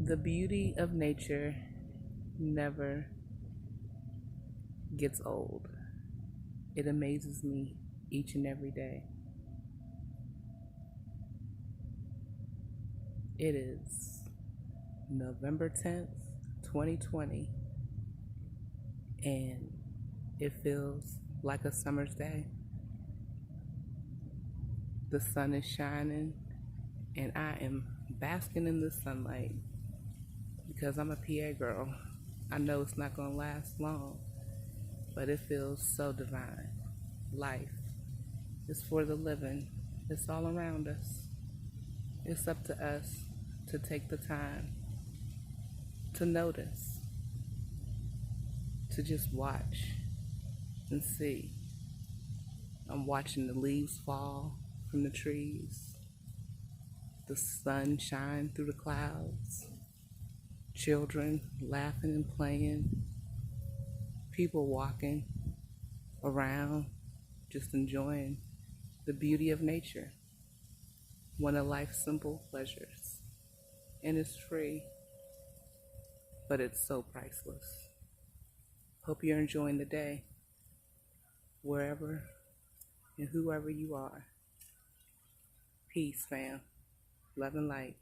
The beauty of nature never gets old. It amazes me each and every day. It is November 10th, 2020, and it feels like a summer's day. The sun is shining, and I am basking in the sunlight because I'm a PA girl. I know it's not going to last long, but it feels so divine. Life is for the living, it's all around us. It's up to us to take the time to notice, to just watch and see. I'm watching the leaves fall from the trees, the sun shine through the clouds, children laughing and playing, people walking around, just enjoying the beauty of nature, one of life's simple pleasures. And it's free, but it's so priceless. Hope you're enjoying the day, wherever and whoever you are. Peace, fam. Love and light.